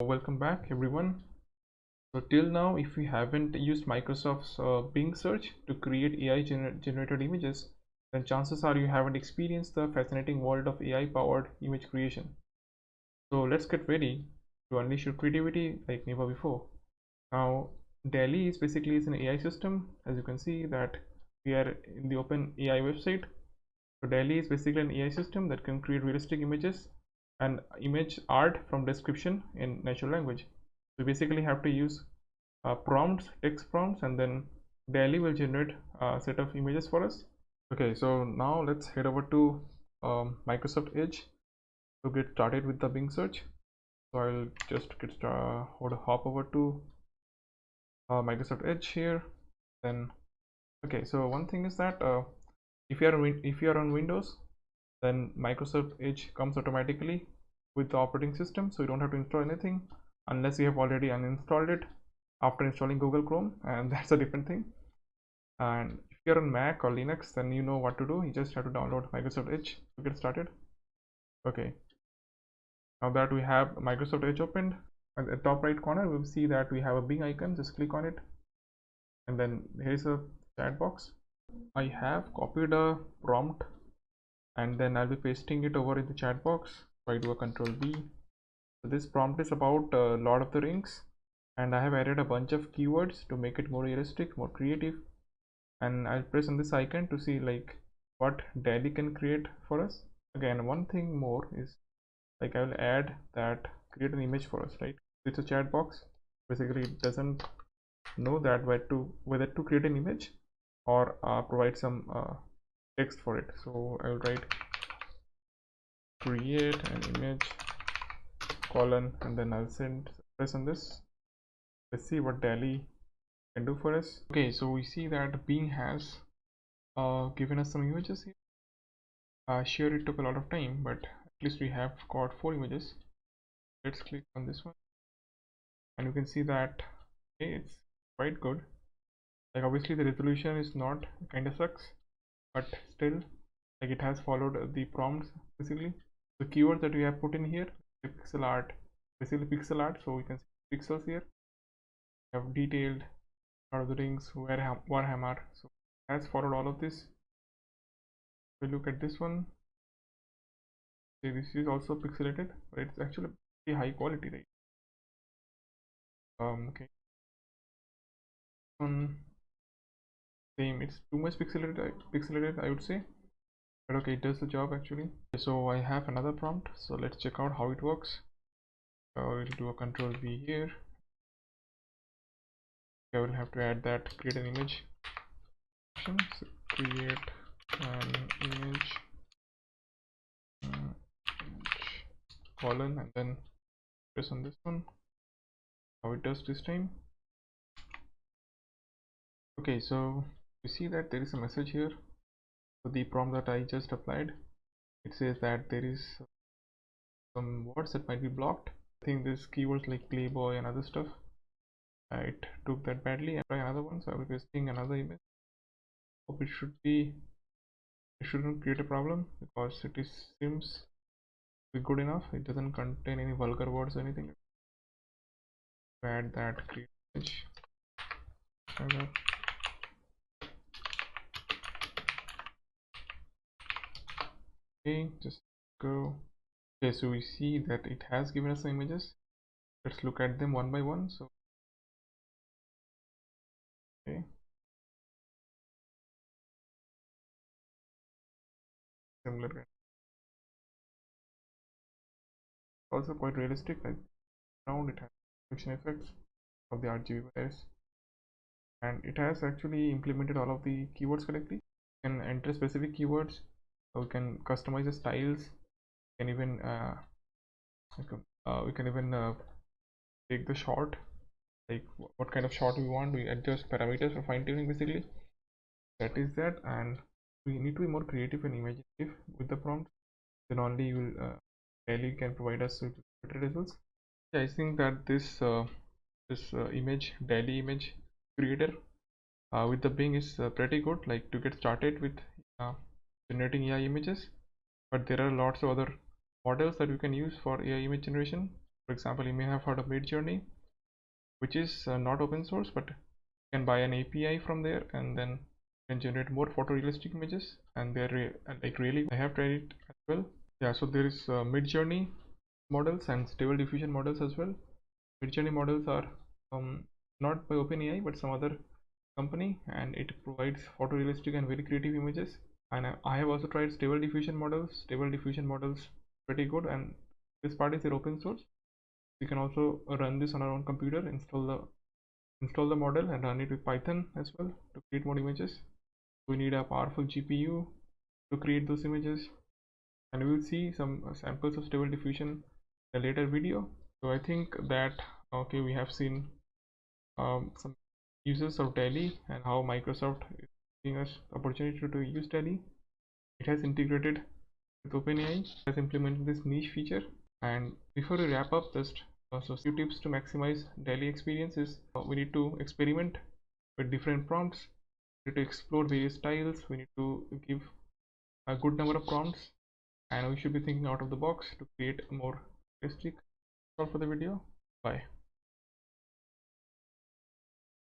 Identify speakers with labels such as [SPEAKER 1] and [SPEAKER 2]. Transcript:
[SPEAKER 1] Welcome back everyone. So till now, if you haven't used Microsoft's Bing search to create AI generated images, then chances are you haven't experienced the fascinating world of AI powered image creation. So let's get ready to unleash your creativity like never before. Now DALL-E is basically an AI system. As you can see that we are in the OpenAI website. So DALL-E is basically an AI system that can create realistic images and image art from description in natural language. We basically have to use prompts, text prompts, and then DALL-E will generate a set of images for us. Okay, so now let's head over to Microsoft Edge to get started with the Bing search. So I'll just hop over to Microsoft Edge here. Then okay, so one thing is that if you are on Windows, then Microsoft Edge comes automatically with the operating system, so you don't have to install anything unless you have already uninstalled it after installing Google Chrome, and that's a different thing. And if you're on Mac or Linux, then you know what to do. You just have to download Microsoft Edge to get started. Okay, now that we have Microsoft Edge opened, at the top right corner we'll see that we have a Bing icon. Just click on it, and then here's a chat box. I have copied a prompt and then I'll be pasting it over in the chat box. So I do a Control V. So this prompt is about Lord of the Rings, and I have added a bunch of keywords to make it more realistic, more creative. And I'll press on this icon to see like what DALL-E can create for us. Again, one thing more is like I will add that create an image for us, right? It's a chat box. Basically, it doesn't know that whether to create an image or provide some text for it. So I will write create an image colon, and then I'll press on this. Let's see what DALL-E can do for us. Okay, so we see that Bing has given us some images here. Sure, it took a lot of time, but at least we have got 4 images. Let's click on this one, and you can see that okay, it's quite good. Like obviously the resolution is not, kind of sucks, but still like it has followed the prompts. Basically the keywords that we have put in here, the pixel art, basically pixel art, so we can see pixels here. We have detailed Lord of the Rings, Warhammer, so it has followed all of this. We look at this one. See, this is also pixelated, but it's actually pretty high quality, right? Okay, same, it's too much pixelated I would say, but okay, it does the job actually. So I have another prompt, so let's check out how it works. So I will do a Control V here. I will have to add that create an image. So create an image colon, and then press on this one. How it does this time. Okay, so you see that there is a message here. So the prompt that I just applied, it says that there is some words that might be blocked. I think this keywords like playboy and other stuff. It took that badly. I try another one, so I will be pasting another image. Hope it shouldn't create a problem because seems to be good enough. It doesn't contain any vulgar words or anything. Add that create image. Okay, just go. Okay, so we see that it has given us some images. Let's look at them one by one. So okay, similar, also quite realistic. Like around it has reflection effects of the RGB bias, and it has actually implemented all of the keywords correctly. You can enter specific keywords, so we can customize the styles. We can even take the shot, like what kind of shot we want. We adjust parameters for fine tuning basically. That is that, and we need to be more creative and imaginative with the prompt. Then only you will DALL-E can provide us with better results. Yeah, I think that this image DALL-E image creator with the Bing is pretty good, like to get started with uh, generating AI images. But there are lots of other models that you can use for AI image generation. For example, you may have heard of Midjourney, which is not open source, but you can buy an API from there and then you can generate more photorealistic images, and they're like really, I have tried it as well. Yeah, so there is Midjourney models and Stable Diffusion models as well. Midjourney models are not by OpenAI but some other company, and it provides photorealistic and very creative images. And I have also tried Stable Diffusion models. Stable Diffusion models pretty good, and this part is open source. You can also run this on our own computer, install the model and run it with Python as well to create more images. We need a powerful GPU to create those images, and we will see some samples of Stable Diffusion in a later video. So I think that okay, we have seen some uses of DALL-E and how Microsoft is giving us the opportunity to use DALL-E. It has integrated with OpenAI, has implemented this niche feature. And before we wrap up, just so few tips to maximize DALL-E experiences. We need to experiment with different prompts. We need to explore various styles. We need to give a good number of prompts, and we should be thinking out of the box to create a more realistic for the video. Bye.